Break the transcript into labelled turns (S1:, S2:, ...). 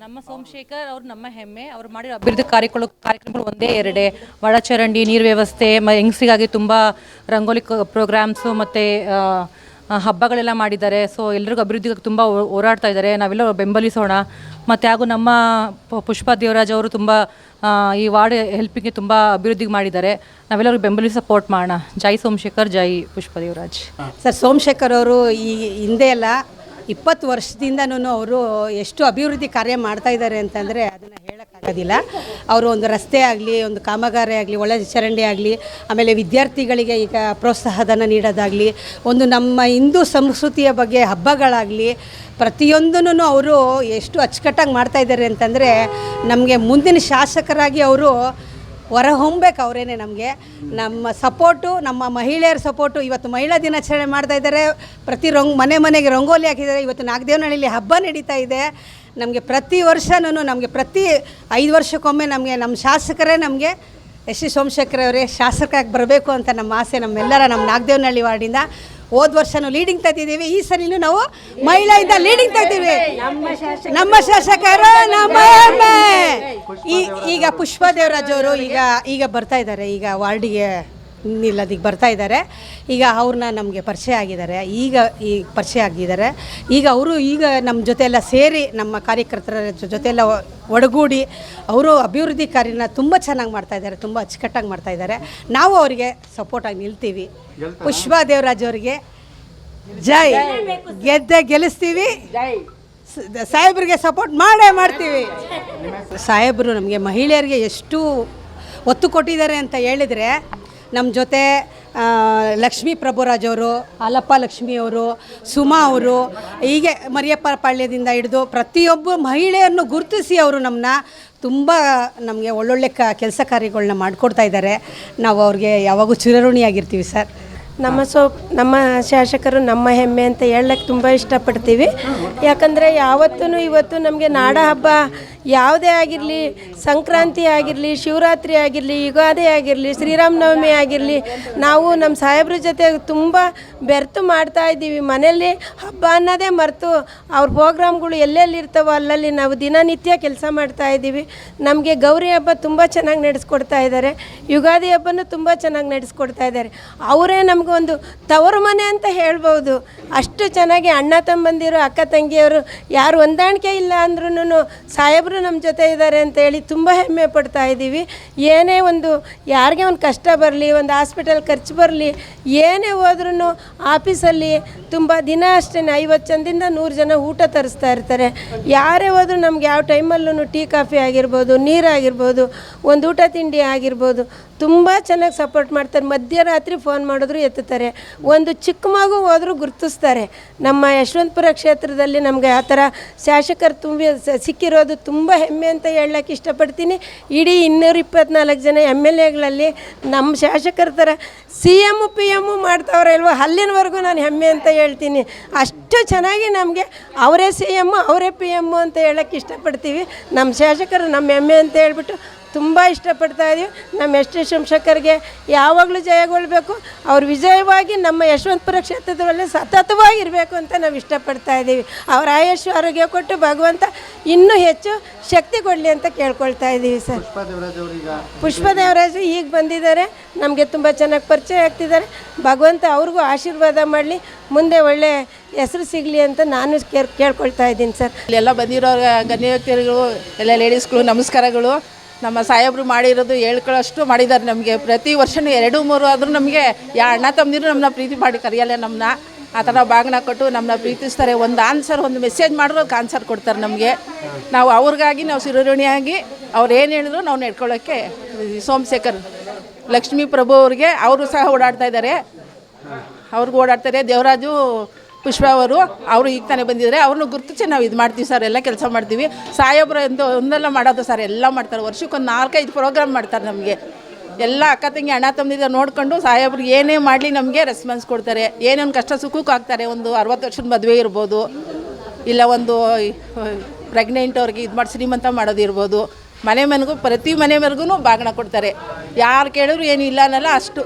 S1: ನಮ್ಮ ಸೋಮಶೇಖರ್ ಅವರು ನಮ್ಮ ಹೆಮ್ಮೆ. ಅವರು ಮಾಡಿರೋ ಅಭಿವೃದ್ಧಿ ಕಾರ್ಯಕ್ರಮಗಳು ಒಂದೇ ಎರಡೇ. ಒಳಚರಂಡಿ, ನೀರು ವ್ಯವಸ್ಥೆ, ಹೆಂಗಸರಿಗಾಗಿ ತುಂಬ ರಂಗೋಲಿ ಪ್ರೋಗ್ರಾಮ್ಸು ಮತ್ತು ಹಬ್ಬಗಳೆಲ್ಲ ಮಾಡಿದ್ದಾರೆ. ಸೊ ಎಲ್ರಿಗೂ ಅಭಿವೃದ್ಧಿಗೆ ತುಂಬ ಹೋರಾಡ್ತಾ ಇದ್ದಾರೆ. ನಾವೆಲ್ಲ ಬೆಂಬಲಿಸೋಣ. ಮತ್ತು ಹಾಗೂ ನಮ್ಮ ಪುಷ್ಪಾ ದೇವರಾಜ್ ಅವರು ತುಂಬ ಈ ವಾರ್ಡ್ ಹೆಲ್ಪಿಗೆ ತುಂಬ ಅಭಿವೃದ್ಧಿ ಮಾಡಿದ್ದಾರೆ. ನಾವೆಲ್ಲರೂ ಬೆಂಬಲಿಸಿ ಸಪೋರ್ಟ್ ಮಾಡೋಣ. ಜೈ ಸೋಮಶೇಖರ್, ಜೈ ಪುಷ್ಪಾ ದೇವರಾಜ್.
S2: ಸರ್, ಸೋಮಶೇಖರ್ ಅವರು ಈ ಹಿಂದೆ ಎಲ್ಲ 20 ವರ್ಷದಿಂದನೂ ಅವರು ಎಷ್ಟು ಅಭಿವೃದ್ಧಿ ಕಾರ್ಯ ಮಾಡ್ತಾ ಇದ್ದಾರೆ ಅಂತಂದರೆ ಅದನ್ನು ಹೇಳೋಕ್ಕಾಗೋದಿಲ್ಲ. ಅವರು ಒಂದು ರಸ್ತೆ ಆಗಲಿ, ಒಂದು ಕಾಮಗಾರಿ ಆಗಲಿ, ಒಳ ಚರಂಡಿ ಆಗಲಿ, ಆಮೇಲೆ ವಿದ್ಯಾರ್ಥಿಗಳಿಗೆ ಈಗ ಪ್ರೋತ್ಸಾಹಧನ ನೀಡೋದಾಗಲಿ, ಒಂದು ನಮ್ಮ ಹಿಂದೂ ಸಂಸ್ಕೃತಿಯ ಬಗ್ಗೆ ಹಬ್ಬಗಳಾಗಲಿ, ಪ್ರತಿಯೊಂದೂ ಅವರು ಎಷ್ಟು ಅಚ್ಚುಕಟ್ಟಾಗಿ ಮಾಡ್ತಾಯಿದ್ದಾರೆ ಅಂತಂದರೆ ನಮಗೆ ಮುಂದಿನ ಶಾಸಕರಾಗಿ ಅವರು ಹೊರಹೊಮ್ಮಬೇಕು. ಅವರೇನೆ ನಮಗೆ ನಮ್ಮ ಸಪೋರ್ಟು, ನಮ್ಮ ಮಹಿಳೆಯರ ಸಪೋರ್ಟು. ಇವತ್ತು ಮಹಿಳಾ ದಿನಾಚರಣೆ ಮಾಡ್ತಾಯಿದ್ದಾರೆ. ಪ್ರತಿ ಮನೆಗೆ ರಂಗೋಲಿ ಹಾಕಿದ್ದಾರೆ. ಇವತ್ತು ನಾಗದೇವನಹಳ್ಳಿಲಿ ಹಬ್ಬ ನಡೀತಾ ಇದೆ. ನಮಗೆ ಪ್ರತಿ ವರ್ಷವೂ ನಮಗೆ ಪ್ರತಿ 5 ವರ್ಷಕ್ಕೊಮ್ಮೆ ನಮಗೆ ನಮ್ಮ ಶಾಸಕರೇ ನಮಗೆ ಎಸ್ ಸಿ ಸೋಮಶೇಖರ್ ಅವರೇ ಶಾಸಕರಾಗಿ ಬರಬೇಕು ಅಂತ ನಮ್ಮ ಆಸೆ. ನಮ್ಮೆಲ್ಲರ ನಮ್ಮ ನಾಗದೇವನಹಳ್ಳಿ ವಾರ್ಡಿಂದ ಹೋದ ವರ್ಷನೂ ಲೀಡಿಂಗ್ ತೆಗೆದಿದ್ದೀವಿ. ಈ ಸರಿನೂ ನಾವು ಮಹಿಳೆಯಿಂದ ಲೀಡಿಂಗ್ ತೆಗೆದಿವಿ. ನಮ್ಮ ಶಾಸಕರು ನಮ್ಮ ಈಗ ಪುಷ್ಪಾ ದೇವರಾಜ್ ಅವರು ಈಗ ಬರ್ತಾ ಇದ್ದಾರೆ. ಈಗ ವಾರ್ಡಿಗೆ ನಿಲ್ಲೋದಕ್ಕೆ ಬರ್ತಾ ಇದ್ದಾರೆ. ಈಗ ಅವ್ರನ್ನ ನಮಗೆ ಪರಿಚಯ ಆಗಿದ್ದಾರೆ. ಈಗ ಪರಿಚಯ ಆಗಿದ್ದಾರೆ. ಈಗ ಅವರು ನಮ್ಮ ಜೊತೆ ಎಲ್ಲ ಸೇರಿ ನಮ್ಮ ಕಾರ್ಯಕರ್ತರ ಜೊತೆಲ್ಲ ಒಡಗೂಡಿ ಅವರು ಅಭಿವೃದ್ಧಿ ಕಾರ್ಯನ ತುಂಬ ಚೆನ್ನಾಗಿ ಮಾಡ್ತಾಯಿದ್ದಾರೆ. ತುಂಬ ಅಚ್ಚುಕಟ್ಟಾಗಿ ಮಾಡ್ತಾಯಿದ್ದಾರೆ. ನಾವು ಅವರಿಗೆ ಸಪೋರ್ಟಾಗಿ ನಿಲ್ತೀವಿ. ಪುಷ್ಪಾ ದೇವರಾಜ್ ಅವರಿಗೆ ಜೈ. ಗೆಲ್ಲಿಸ್ತೀವಿ. ಸಾಹೇಬ್ರಿಗೆ ಸಪೋರ್ಟ್ ಮಾಡ್ತೀವಿ. ಸಾಹೇಬರು ನಮಗೆ ಮಹಿಳೆಯರಿಗೆ ಎಷ್ಟು ಒತ್ತು ಕೊಟ್ಟಿದ್ದಾರೆ ಅಂತ ಹೇಳಿದರೆ, ನಮ್ಮ ಜೊತೆ ಲಕ್ಷ್ಮೀ ಪ್ರಭುರಾಜ್ ಅವರು, ಹಾಲಪ್ಪ ಲಕ್ಷ್ಮಿಯವರು, ಸುಮಾ ಅವರು, ಹೀಗೆ ಮರಿಯಪ್ಪ ಪಾಳ್ಯದಿಂದ ಹಿಡಿದು ಪ್ರತಿಯೊಬ್ಬ ಮಹಿಳೆಯನ್ನು ಗುರುತಿಸಿ ಅವರು ತುಂಬ ನಮಗೆ ಒಳ್ಳೊಳ್ಳೆ ಕೆಲಸ ಕಾರ್ಯಗಳನ್ನ ಮಾಡಿಕೊಡ್ತಾ ಇದ್ದಾರೆ. ನಾವು ಅವ್ರಿಗೆ ಯಾವಾಗೂ ಚಿರಋಣಿಯಾಗಿರ್ತೀವಿ ಸರ್.
S3: ನಮ್ಮ ಶಾಸಕರು ನಮ್ಮ ಹೆಮ್ಮೆ ಅಂತ ಹೇಳಕ್ಕೆ ತುಂಬ ಇಷ್ಟಪಡ್ತೀವಿ. ಯಾಕಂದರೆ ಯಾವತ್ತೂ ಇವತ್ತು ನಮಗೆ ನಾಡ ಹಬ್ಬ ಯಾವುದೇ ಆಗಿರಲಿ, ಸಂಕ್ರಾಂತಿ ಆಗಿರಲಿ, ಶಿವರಾತ್ರಿ ಆಗಿರಲಿ, ಯುಗಾದಿ ಆಗಿರಲಿ, ಶ್ರೀರಾಮನವಮಿ ಆಗಿರಲಿ, ನಾವು ನಮ್ಮ ಸಾಹೇಬ್ರ ಜೊತೆ ತುಂಬ ಬೆರೆತು ಮಾಡ್ತಾಯಿದ್ದೀವಿ. ಮನೆಯಲ್ಲಿ ಹಬ್ಬ ಅನ್ನೋದೇ ಮರೆತು ಅವ್ರ ಪ್ರೋಗ್ರಾಮ್ಗಳು ಎಲ್ಲೆಲ್ಲಿ ಇರ್ತಾವೋ ಅಲ್ಲಲ್ಲಿ ನಾವು ದಿನನಿತ್ಯ ಕೆಲಸ ಮಾಡ್ತಾಯಿದ್ದೀವಿ. ನಮಗೆ ಗೌರಿ ಹಬ್ಬ ತುಂಬ ಚೆನ್ನಾಗಿ ನಡೆಸ್ಕೊಡ್ತಾ ಇದ್ದಾರೆ. ಯುಗಾದಿ ಹಬ್ಬನೂ ತುಂಬ ಚೆನ್ನಾಗಿ ನಡೆಸ್ಕೊಡ್ತಾ ಇದ್ದಾರೆ. ಅವರೇ ನಮಗೊಂದು ತವರು ಮನೆ ಅಂತ ಹೇಳ್ಬೋದು. ಅಷ್ಟು ಚೆನ್ನಾಗಿ ಅಣ್ಣ ತಮ್ಮಂದಿರು, ಅಕ್ಕ ತಂಗಿಯವರು ಯಾರು ಹೊಂದಾಣಿಕೆ ಇಲ್ಲ ಅಂದ್ರೂ ಸಾಹೇಬರು ನಮ್ಮ ಜೊತೆ ಇದ್ದಾರೆ ಅಂತೇಳಿ ತುಂಬ ಹೆಮ್ಮೆ ಪಡ್ತಾ ಇದ್ದೀವಿ. ಏನೇ ಒಂದು ಯಾರಿಗೆ ಒಂದು ಕಷ್ಟ ಬರಲಿ, ಒಂದು ಹಾಸ್ಪಿಟಲ್ ಖರ್ಚು ಬರಲಿ, ಏನೇ ಹೋದ್ರೂ ಆಫೀಸಲ್ಲಿ ತುಂಬ ದಿನ ಅಷ್ಟೇ 50 ಜನದಿಂದ 100 ಜನ ಊಟ ತರಿಸ್ತಾ ಇರ್ತಾರೆ. ಯಾರೇ ಹೋದ್ರೂ ನಮ್ಗೆ ಯಾವ ಟೈಮಲ್ಲೂ ಟೀ ಕಾಫಿ ಆಗಿರ್ಬೋದು, ನೀರಾಗಿರ್ಬೋದು, ಒಂದು ಊಟ ತಿಂಡಿ ಆಗಿರ್ಬೋದು, ತುಂಬ ಚೆನ್ನಾಗಿ ಸಪೋರ್ಟ್ ಮಾಡ್ತಾರೆ. ಮಧ್ಯರಾತ್ರಿ ಫೋನ್ ಮಾಡಿದ್ರು ಎತ್ತುತ್ತಾರೆ. ಒಂದು ಚಿಕ್ಕ ಮಗು ಹೋದರೂ ಗುರುತಿಸ್ತಾರೆ. ನಮ್ಮ ಯಶವಂತಪುರ ಕ್ಷೇತ್ರದಲ್ಲಿ ನಮಗೆ ಆ ಥರ ಶಾಸಕರು ಸಿಕ್ಕಿರೋದು ತುಂಬ ಹೆಮ್ಮೆ ಅಂತ ಹೇಳಕ್ಕೆ ಇಷ್ಟಪಡ್ತೀನಿ. ಇಡೀ 224 ಜನ MLAಗಳಲ್ಲಿ ನಮ್ಮ ಶಾಸಕರ ಥರ CM PM ಮಾಡ್ತಾವ್ರೆ ಅಲ್ವ, ಅಲ್ಲಿನವರೆಗೂ ನಾನು ಹೆಮ್ಮೆ ಅಂತ ಹೇಳ್ತೀನಿ. ಅಷ್ಟು ಚೆನ್ನಾಗಿ ನಮಗೆ ಅವರೇ CM ಅವರೇ PM ಅಂತ ಹೇಳಕ್ಕೆ ಇಷ್ಟಪಡ್ತೀವಿ. ನಮ್ಮ ಶಾಸಕರು ನಮ್ಮ ಹೆಮ್ಮೆ ಅಂತ ಹೇಳ್ಬಿಟ್ಟು ತುಂಬ ಇಷ್ಟಪಡ್ತಾ ಇದ್ದೀವಿ. ನಮ್ಮ ಎಸ್ ಟಿ ಸೋಮಶೇಖರ್ಗೆ ಯಾವಾಗಲೂ ಜಯಗೊಳ್ಳಬೇಕು. ಅವ್ರು ವಿಜಯವಾಗಿ ನಮ್ಮ ಯಶವಂತಪುರ ಕ್ಷೇತ್ರದಲ್ಲಿ ಸತತವಾಗಿರಬೇಕು ಅಂತ ನಾವು ಇಷ್ಟಪಡ್ತಾ ಇದ್ದೀವಿ. ಅವ್ರ ಆಯುಷ್ಯ ಆರೋಗ್ಯ ಕೊಟ್ಟು ಭಗವಂತ ಇನ್ನೂ ಹೆಚ್ಚು ಶಕ್ತಿ ಕೊಡಲಿ ಅಂತ ಕೇಳ್ಕೊಳ್ತಾ ಇದ್ದೀವಿ ಸರ್. ಪುಷ್ಪಾ ದೇವರಾಜ್ ಈಗ ಬಂದಿದ್ದಾರೆ. ನಮಗೆ ತುಂಬ ಚೆನ್ನಾಗಿ ಪರಿಚಯ ಆಗ್ತಿದ್ದಾರೆ. ಭಗವಂತ ಅವ್ರಿಗೂ ಆಶೀರ್ವಾದ ಮಾಡಲಿ, ಮುಂದೆ ಒಳ್ಳೆ ಹೆಸರು ಸಿಗಲಿ ಅಂತ ನಾನು ಕೇಳ್ಕೊಳ್ತಾ ಇದ್ದೀನಿ ಸರ್.
S4: ಇಲ್ಲೆಲ್ಲ ಬಂದಿರೋ ಗಣ್ಯ ವ್ಯಕ್ತಿಗಳು, ಎಲ್ಲ ಲೇಡೀಸ್ಗಳು ನಮಸ್ಕಾರಗಳು. ನಮ್ಮ ಸಾಹೇಬರು ಮಾಡಿರೋದು ಹೇಳ್ಕೊಳ್ಳೋಷ್ಟು ಮಾಡಿದ್ದಾರೆ. ನಮಗೆ ಪ್ರತಿ ವರ್ಷವೂ 2-3 ಆದರೂ ನಮಗೆ ಅಣ್ಣ ತಮ್ಮದಿರು ನಮ್ಮನ್ನ ಪ್ರೀತಿ ಮಾಡಿ ಕರೆಯಲ್ಲ. ನಮ್ಮನ್ನ ಆ ಥರ ಬಾಗಿನ ಕೊಟ್ಟು ನಮ್ಮನ್ನ ಪ್ರೀತಿಸ್ತಾರೆ. ಒಂದು ಮೆಸೇಜ್ ಮಾಡಿದ್ರು ಅದಕ್ಕೆ ಆನ್ಸರ್ ಕೊಡ್ತಾರೆ ನಮಗೆ. ನಾವು ಅವ್ರಿಗಾಗಿ ನಾವು ಚಿರಋಣಿಯಾಗಿ ಅವ್ರು ಏನು ಹೇಳಿದ್ರು ನಾವು ನಡ್ಕೊಳ್ಳೋಕ್ಕೆ ಸೋಮಶೇಖರ್ ಲಕ್ಷ್ಮೀ ಪ್ರಭು ಅವ್ರಿಗೆ ಅವರು ಸಹ ಓಡಾಡ್ತಾ ಇದ್ದಾರೆ. ಅವ್ರಿಗೂ ಓಡಾಡ್ತಾರೆ. ದೇವರಾಜು ಪುಷ್ಪಾ ಅವರು ಈಗ ತಾನೇ ಬಂದಿದ್ದಾರೆ. ಅವ್ರನ್ನ ಗುರುತಿಸಿ ನಾವು ಇದು ಮಾಡ್ತೀವಿ ಸರ್. ಎಲ್ಲ ಕೆಲಸ ಮಾಡ್ತೀವಿ. ಸಾಹೇಬ್ರು ಒಂದೆಲ್ಲ ಮಾಡೋದು ಸರ್, ಎಲ್ಲ ಮಾಡ್ತಾರೆ. ವರ್ಷಕ್ಕೊಂದು 4-5 ಪ್ರೋಗ್ರಾಮ್ ಮಾಡ್ತಾರೆ. ನಮಗೆ ಎಲ್ಲ ಅಕ್ಕ ತಂಗಿ ಅಣ್ಣ ತಮ್ಮದಿರ ನೋಡ್ಕೊಂಡು ಸಾಹೇಬ್ರಿಗೆ ಏನೇ ಮಾಡಲಿ ನಮಗೆ ರೆಸ್ಪಾನ್ಸ್ ಕೊಡ್ತಾರೆ. ಏನೇನು ಕಷ್ಟ ಸುಖಕ್ಕೂ ಆಗ್ತಾರೆ. ಒಂದು 60 ವರ್ಷದ ಮದುವೆ ಇರ್ಬೋದು, ಇಲ್ಲ ಒಂದು ಪ್ರೆಗ್ನೆಂಟ್ ಅವ್ರಿಗೆ ಇದು ಮಾಡಿ ಶ್ರೀಮಂತ ಮಾಡೋದಿರ್ಬೋದು, ಪ್ರತಿ ಮನೆವರೆಗೂ ಬಾಗಿನ ಕೊಡ್ತಾರೆ. ಯಾರು ಕೇಳಿದ್ರು ಏನು ಇಲ್ಲ ಅನ್ನಲ್ಲ. ಅಷ್ಟು